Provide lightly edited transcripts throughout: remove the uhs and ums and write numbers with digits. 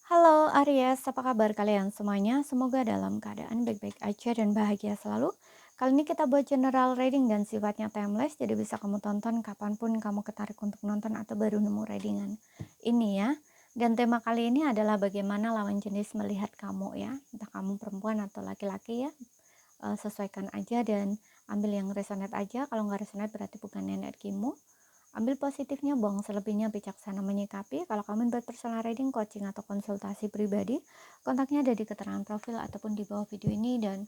Halo Aries, apa kabar kalian semuanya? Semoga dalam keadaan baik-baik aja dan bahagia selalu. Kali ini kita buat general reading dan sifatnya timeless, jadi bisa kamu tonton kapanpun kamu ketarik untuk nonton atau baru nemu readingan ini ya. Dan tema kali ini adalah bagaimana lawan jenis melihat kamu ya, entah kamu perempuan atau laki-laki ya. Sesuaikan aja dan ambil yang resonate aja, kalau nggak resonate berarti bukan energimu. Ambil positifnya, buang selebihnya, bijaksana menyikapi. Kalau kamu buat personal reading, coaching, atau konsultasi pribadi, kontaknya ada di keterangan profil ataupun di bawah video ini. Dan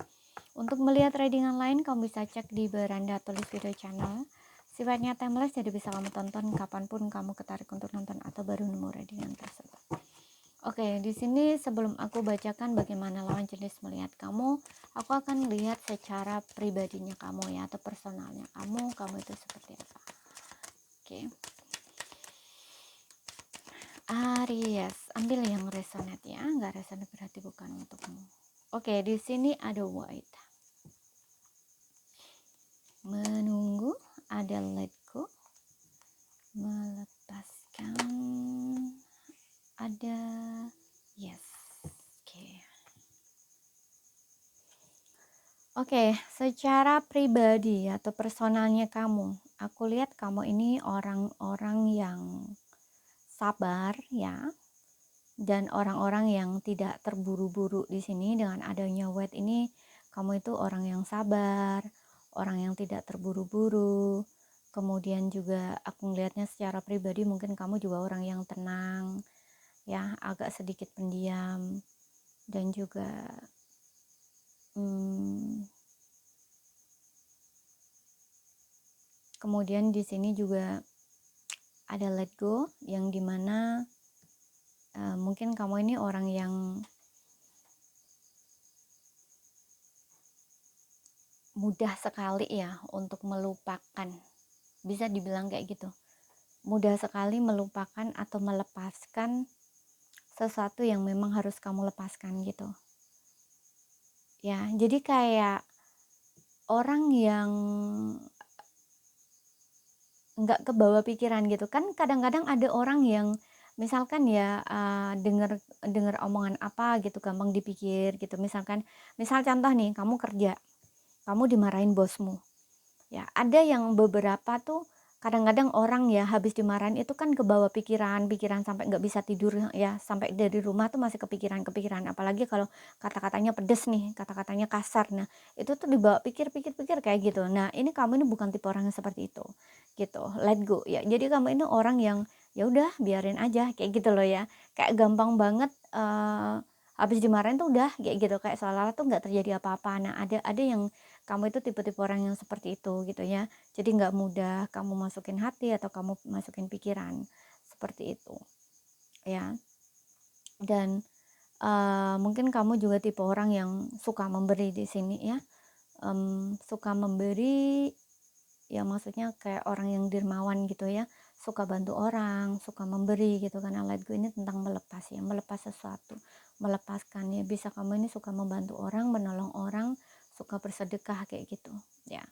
untuk melihat readingan lain, kamu bisa cek di beranda tulis video channel. Sifatnya timeless, jadi bisa kamu tonton kapanpun kamu ketarik untuk nonton atau baru nemu readingan tersebut. Oke, di sini sebelum aku bacakan bagaimana lawan jenis melihat kamu, aku akan lihat secara pribadinya kamu ya, atau personalnya kamu itu seperti apa. Oke. Aries, ambil yang resonate ya, nggak resonate berarti bukan untukmu. Oke, di sini ada white. Menunggu, ada let go, melepaskan, ada yes. Oke, secara pribadi atau personalnya kamu, aku lihat kamu ini orang-orang yang sabar ya, dan orang-orang yang tidak terburu-buru. Di sini dengan adanya white ini, kamu itu orang yang sabar, orang yang tidak terburu-buru. Kemudian juga aku ngelihatnya secara pribadi mungkin kamu juga orang yang tenang ya, agak sedikit pendiam, dan juga kemudian di sini juga ada let go, yang dimana mungkin kamu ini orang yang mudah sekali ya untuk melupakan, bisa dibilang kayak gitu, mudah sekali melupakan atau melepaskan sesuatu yang memang harus kamu lepaskan gitu ya. Jadi kayak orang yang nggak kebawa pikiran gitu kan. Kadang-kadang ada orang yang misalkan ya denger omongan apa gitu gampang dipikir gitu. Misal contoh nih, kamu kerja, kamu dimarahin bosmu ya. Ada yang beberapa tuh kadang-kadang orang ya habis dimarahin itu kan kebawa pikiran sampai nggak bisa tidur ya, sampai dari rumah tuh masih kepikiran, apalagi kalau kata-katanya pedes nih, kata-katanya kasar. Nah itu tuh dibawa pikir-pikir kayak gitu. Nah ini kamu ini bukan tipe orang yang seperti itu gitu, let go ya. Jadi kamu ini orang yang ya udah biarin aja kayak gitu loh ya, kayak gampang banget habis dimarahin tuh udah kayak gitu, kayak seolah-olah tuh nggak terjadi apa-apa. Nah ada yang kamu itu tipe-tipe orang yang seperti itu gitu ya. Jadi nggak mudah kamu masukin hati atau kamu masukin pikiran seperti itu ya. Dan mungkin kamu juga tipe orang yang suka memberi di sini ya. Suka memberi ya, maksudnya kayak orang yang dermawan gitu ya, suka bantu orang, suka memberi gitu. Karena let go ini tentang melepas ya, melepas sesuatu, melepaskan ya. Bisa kamu ini suka membantu orang, menolong orang, suka bersedekah kayak gitu ya,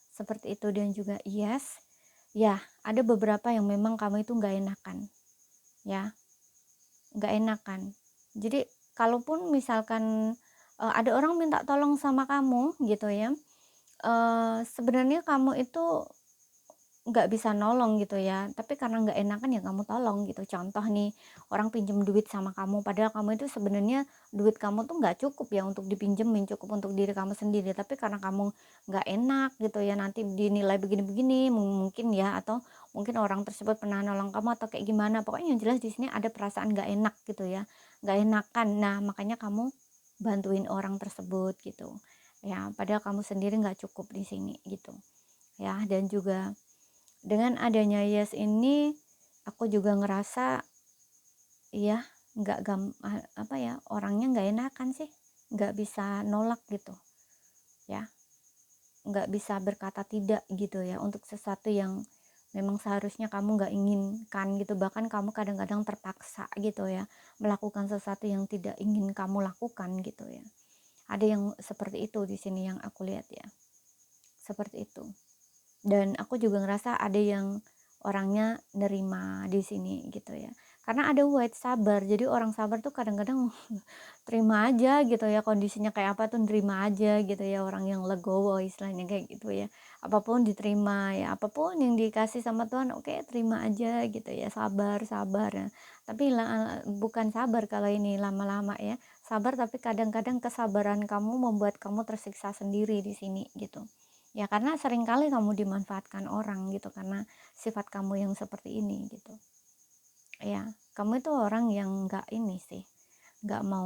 seperti itu. Dan juga yes ya, ada beberapa yang memang kamu itu nggak enakan ya, nggak enakan. Jadi kalaupun misalkan ada orang minta tolong sama kamu gitu ya, sebenarnya kamu itu nggak bisa nolong gitu ya, tapi karena nggak enakan ya kamu tolong gitu. Contoh nih, orang pinjem duit sama kamu, padahal kamu itu sebenarnya duit kamu tuh nggak cukup ya untuk dipinjemin, cukup untuk diri kamu sendiri, tapi karena kamu nggak enak gitu ya, nanti dinilai begini-begini mungkin ya, atau mungkin orang tersebut pernah nolong kamu atau kayak gimana. Pokoknya yang jelas di sini ada perasaan nggak enak gitu ya, nggak enakan. Nah makanya kamu bantuin orang tersebut gitu ya, padahal kamu sendiri nggak cukup di sini gitu ya. Dan juga dengan adanya yes ini, aku juga ngerasa ya nggak apa ya, orangnya nggak enakan sih, nggak bisa nolak gitu ya, nggak bisa berkata tidak gitu ya untuk sesuatu yang memang seharusnya kamu nggak inginkan gitu. Bahkan kamu kadang-kadang terpaksa gitu ya melakukan sesuatu yang tidak ingin kamu lakukan gitu ya. Ada yang seperti itu di sini yang aku lihat ya, seperti itu. Dan aku juga ngerasa ada yang orangnya nerima di sini gitu ya. Karena ada white sabar, jadi orang sabar tuh kadang-kadang terima aja gitu ya, kondisinya kayak apa tuh nerima aja gitu ya, orang yang legowo istilahnya kayak gitu ya. Apapun diterima ya, apapun yang dikasih sama Tuhan, oke terima aja gitu ya, sabar sabar ya. Tapi bukan sabar kalau ini lama-lama ya, sabar tapi kadang-kadang kesabaran kamu membuat kamu tersiksa sendiri di sini gitu. Ya karena seringkali kamu dimanfaatkan orang gitu, karena sifat kamu yang seperti ini gitu. Ya, kamu itu orang yang nggak ini sih, nggak mau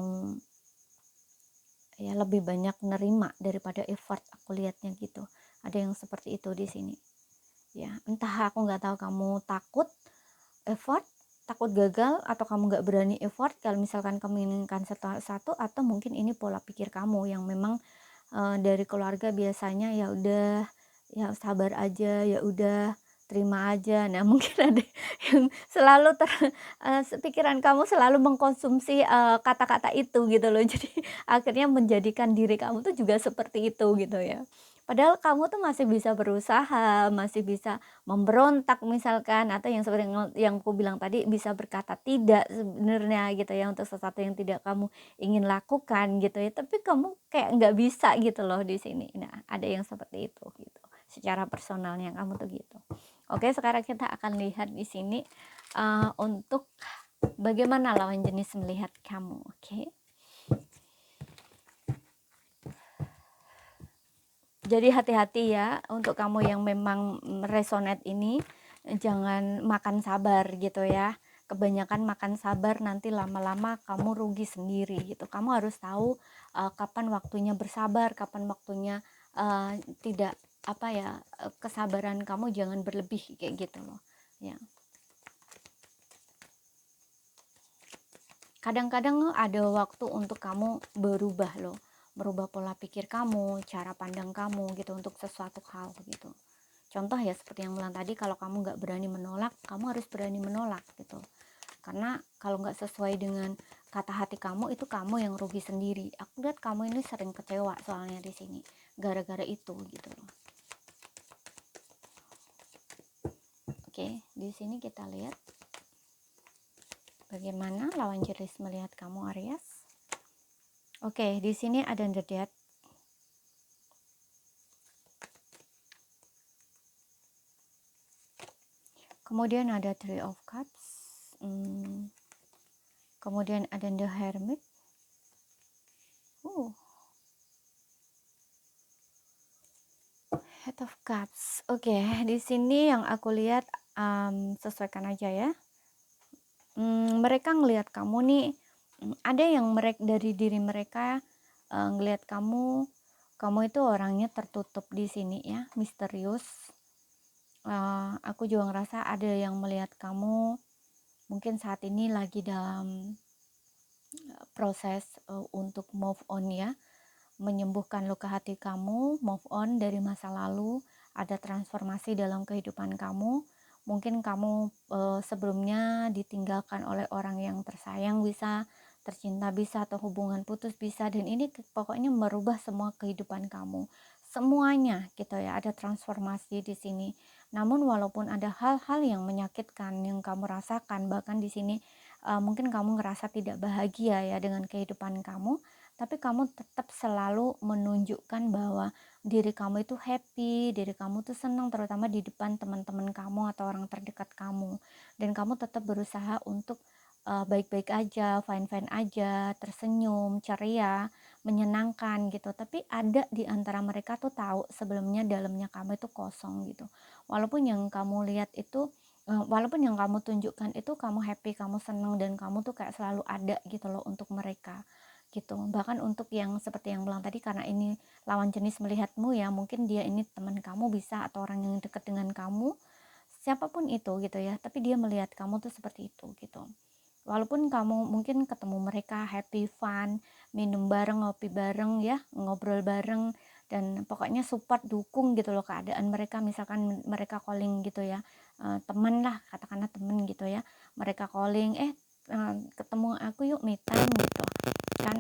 ya lebih banyak nerima daripada effort, aku lihatnya gitu. Ada yang seperti itu di sini. Ya, entah aku nggak tahu kamu takut effort, takut gagal, atau kamu nggak berani effort kalau misalkan kamu inginkan satu, atau mungkin ini pola pikir kamu yang memang dari keluarga biasanya ya udah, ya sabar aja, ya udah terima aja. Nah mungkin ada yang selalu pikiran kamu selalu mengkonsumsi kata-kata itu gitu loh. Jadi akhirnya menjadikan diri kamu tuh juga seperti itu gitu ya. Padahal kamu tuh masih bisa berusaha, masih bisa memberontak misalkan, atau yang seperti yang aku bilang tadi, bisa berkata tidak sebenarnya gitu ya untuk sesuatu yang tidak kamu ingin lakukan gitu ya, tapi kamu kayak nggak bisa gitu loh di sini. Nah, ada yang seperti itu gitu. Secara personalnya kamu tuh gitu. Oke, sekarang kita akan lihat di sini untuk bagaimana lawan jenis melihat kamu. Oke. Jadi hati-hati ya untuk kamu yang memang resonate ini, jangan makan sabar gitu ya. Kebanyakan makan sabar nanti lama-lama kamu rugi sendiri gitu. Kamu harus tahu kapan waktunya bersabar, kapan waktunya tidak apa ya, kesabaran kamu jangan berlebih kayak gitu loh. Ya. Kadang-kadang ada waktu untuk kamu berubah loh, merubah pola pikir kamu, cara pandang kamu gitu untuk sesuatu hal gitu. Contoh ya seperti yang bilang tadi, kalau kamu nggak berani menolak, kamu harus berani menolak gitu. Karena kalau nggak sesuai dengan kata hati kamu, itu kamu yang rugi sendiri. Aku lihat kamu ini sering kecewa soalnya di sini, gara-gara itu gitu loh. Oke, di sini kita lihat bagaimana lawan jenis melihat kamu, Aries. Oke, di sini ada the Death. Kemudian ada Three of Cups. Kemudian ada the Hermit. Head of Cups. Oke, di sini yang aku lihat, sesuaikan aja ya. Mereka ngelihat kamu nih, ada yang dari diri mereka ngelihat kamu itu orangnya tertutup di sini ya, misterius. Aku juga ngerasa ada yang melihat kamu mungkin saat ini lagi dalam proses untuk move on ya, menyembuhkan luka hati kamu, move on dari masa lalu, ada transformasi dalam kehidupan kamu. Mungkin kamu sebelumnya ditinggalkan oleh orang yang tersayang bisa, tercinta bisa, atau hubungan putus bisa, dan ini pokoknya merubah semua kehidupan kamu. Semuanya gitu ya, ada transformasi di sini. Namun walaupun ada hal-hal yang menyakitkan yang kamu rasakan, bahkan di sini mungkin kamu ngerasa tidak bahagia ya dengan kehidupan kamu, tapi kamu tetap selalu menunjukkan bahwa diri kamu itu happy, diri kamu tuh senang, terutama di depan teman-teman kamu atau orang terdekat kamu, dan kamu tetap berusaha untuk baik-baik aja, fine-fine aja, tersenyum, ceria, menyenangkan gitu. Tapi ada di antara mereka tuh tahu sebelumnya dalamnya kamu itu kosong gitu. Walaupun yang kamu lihat itu, walaupun yang kamu tunjukkan itu kamu happy, kamu senang, dan kamu tuh kayak selalu ada gitu loh untuk mereka gitu. Bahkan untuk yang seperti yang bilang tadi, karena ini lawan jenis melihatmu ya, mungkin dia ini teman kamu bisa, atau orang yang dekat dengan kamu, siapapun itu gitu ya, tapi dia melihat kamu tuh seperti itu gitu. Walaupun kamu mungkin ketemu mereka happy, fun, minum bareng, ngopi bareng ya, ngobrol bareng, dan pokoknya support, dukung gitu loh keadaan mereka. Misalkan mereka calling gitu ya, teman lah, katakanlah temen gitu ya, mereka calling, ketemu aku yuk, me time gitu kan,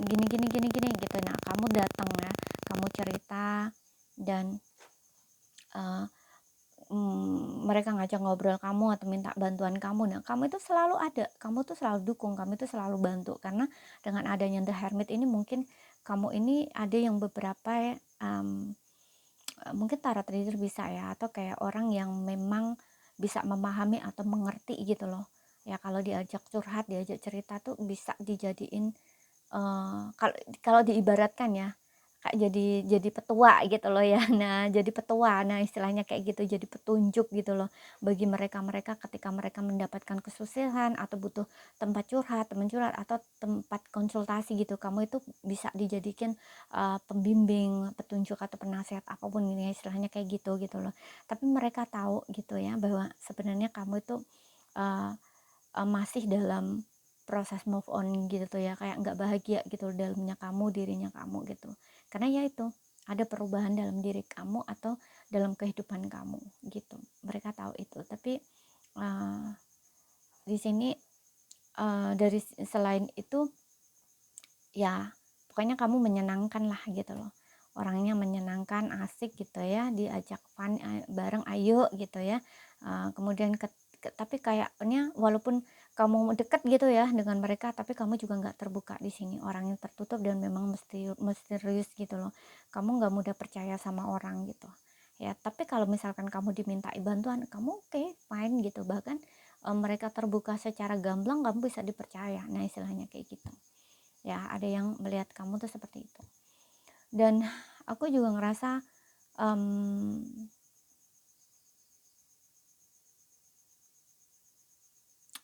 gini gini gini gini gitu. Nah kamu datang ya, kamu cerita, dan mereka ngajak ngobrol kamu atau minta bantuan kamu. Nah kamu itu selalu ada, kamu tuh selalu dukung, kamu itu selalu bantu. Karena dengan adanya The Hermit ini mungkin kamu ini ada yang beberapa ya, mungkin tarot reader bisa ya, atau kayak orang yang memang bisa memahami atau mengerti gitu loh ya. Kalau diajak curhat, diajak cerita tuh bisa dijadiin kalau kalau diibaratkan ya, Kak, jadi petua gitu loh ya. Nah, jadi petua, nah istilahnya kayak gitu, jadi petunjuk gitu loh bagi mereka-mereka ketika mereka mendapatkan kesusahan atau butuh tempat curhat, teman curhat atau tempat konsultasi gitu. Kamu itu bisa dijadikan pembimbing, petunjuk atau penasehat apapun ini ya, istilahnya kayak gitu loh. Tapi mereka tahu gitu ya bahwa sebenarnya kamu itu uh, masih dalam proses move on gitu ya, kayak nggak bahagia gitu dalamnya kamu, dirinya kamu gitu. Karena ya itu ada perubahan dalam diri kamu atau dalam kehidupan kamu gitu. Mereka tahu itu. Tapi uh, di sini dari selain itu ya pokoknya kamu menyenangkan lah gitu loh, orangnya menyenangkan, asik gitu ya, diajak fun bareng ayo gitu ya. Kemudian tapi kayaknya walaupun kamu deket gitu ya dengan mereka, tapi kamu juga nggak terbuka di sini, orangnya tertutup dan memang misterius gitu loh. Kamu nggak mudah percaya sama orang gitu ya. Tapi kalau misalkan kamu dimintai bantuan, kamu oke, fine gitu. Bahkan mereka terbuka secara gamblang, kamu bisa dipercaya, nah istilahnya kayak gitu ya. Ada yang melihat kamu tuh seperti itu. Dan aku juga ngerasa um,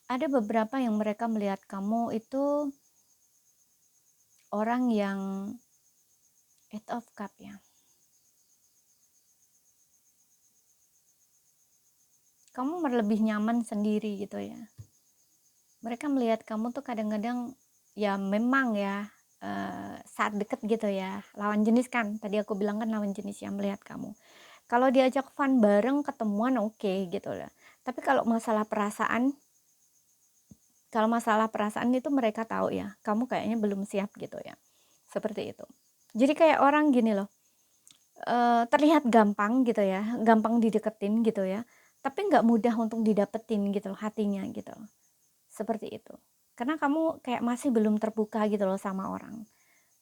ada beberapa yang mereka melihat kamu itu orang yang Eight of Cup ya. Kamu lebih nyaman sendiri gitu ya. Mereka melihat kamu tuh kadang-kadang ya memang ya saat deket gitu ya, lawan jenis kan, tadi aku bilang kan lawan jenis yang melihat kamu. Kalau diajak fun bareng, ketemuan oke gitu lah. Tapi kalau masalah perasaan itu mereka tahu ya, kamu kayaknya belum siap gitu ya. Seperti itu. Jadi kayak orang gini loh, terlihat gampang gitu ya, gampang dideketin gitu ya, tapi nggak mudah untuk didapetin gitu loh hatinya gitu loh. Seperti itu. Karena kamu kayak masih belum terbuka gitu loh sama orang.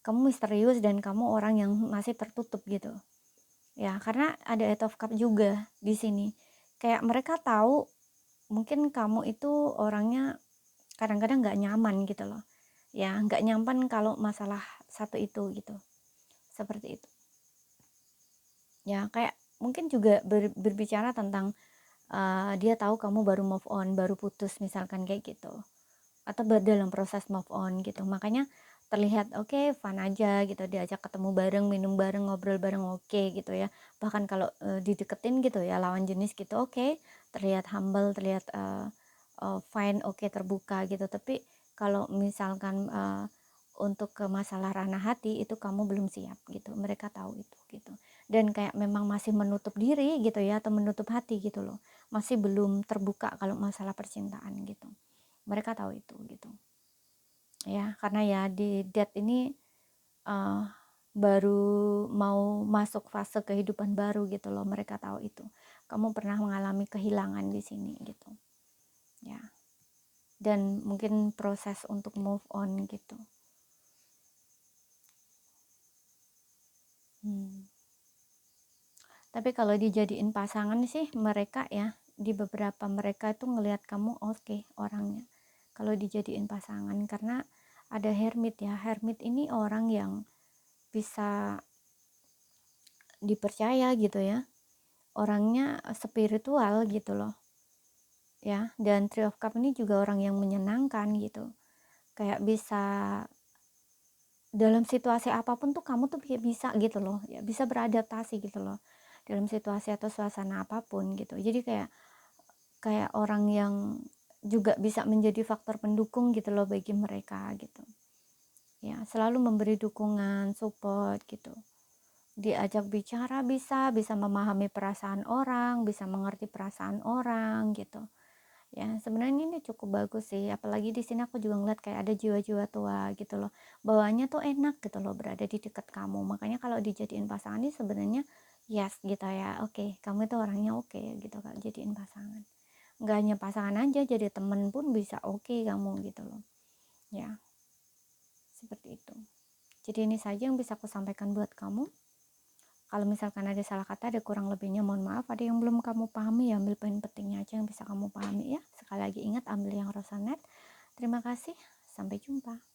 Kamu misterius dan kamu orang yang masih tertutup gitu. Ya, karena ada Eight of Cup juga di sini. Kayak mereka tahu mungkin kamu itu orangnya kadang-kadang nggak nyaman gitu loh. Ya, nggak nyaman kalau masalah satu itu gitu. Seperti itu. Ya, kayak mungkin juga berbicara tentang dia tahu kamu baru move on, baru putus misalkan kayak gitu. Atau dalam proses move on gitu. Makanya terlihat oke, fun aja gitu, diajak ketemu bareng, minum bareng, ngobrol bareng oke gitu ya. Bahkan kalau dideketin gitu ya lawan jenis gitu oke, terlihat humble, terlihat fine, oke, terbuka gitu. Tapi kalau misalkan untuk ke masalah ranah hati itu kamu belum siap gitu. Mereka tahu itu gitu. Dan kayak memang masih menutup diri gitu ya, atau menutup hati gitu loh. Masih belum terbuka kalau masalah percintaan gitu. Mereka tahu itu gitu ya. Karena ya di date ini uh, baru mau masuk fase kehidupan baru gitu loh. Mereka tahu itu kamu pernah mengalami kehilangan di sini gitu ya, dan mungkin proses untuk move on gitu. Tapi kalau dijadiin pasangan sih mereka ya, di beberapa mereka itu ngelihat kamu oke orangnya kalau dijadiin pasangan. Karena ada hermit ya, hermit ini orang yang bisa dipercaya gitu ya, orangnya spiritual gitu loh ya. Dan Three of Cup ini juga orang yang menyenangkan gitu, kayak bisa dalam situasi apapun tuh kamu tuh bisa gitu loh ya, bisa beradaptasi gitu loh dalam situasi atau suasana apapun gitu. Jadi kayak kayak orang yang juga bisa menjadi faktor pendukung gitu loh bagi mereka gitu ya, selalu memberi dukungan, support gitu. Diajak bicara bisa memahami perasaan orang, bisa mengerti perasaan orang gitu ya. Sebenarnya ini cukup bagus sih, apalagi di sini aku juga ngeliat kayak ada jiwa-jiwa tua gitu loh, bawaannya tuh enak gitu loh berada di dekat kamu. Makanya kalau dijadiin pasangan ini sebenarnya yes gitu ya, oke, kamu itu orangnya oke gitu kalau jadiin pasangan. nggak hanya pasangan aja, jadi temen pun bisa oke kamu gitu loh. Ya, seperti itu. Jadi ini saja yang bisa aku sampaikan buat kamu. Kalau misalkan ada salah kata, ada kurang lebihnya mohon maaf. Ada yang belum kamu pahami ya, ambil poin pentingnya aja yang bisa kamu pahami ya. Sekali lagi ingat, ambil yang resonate. Terima kasih, sampai jumpa.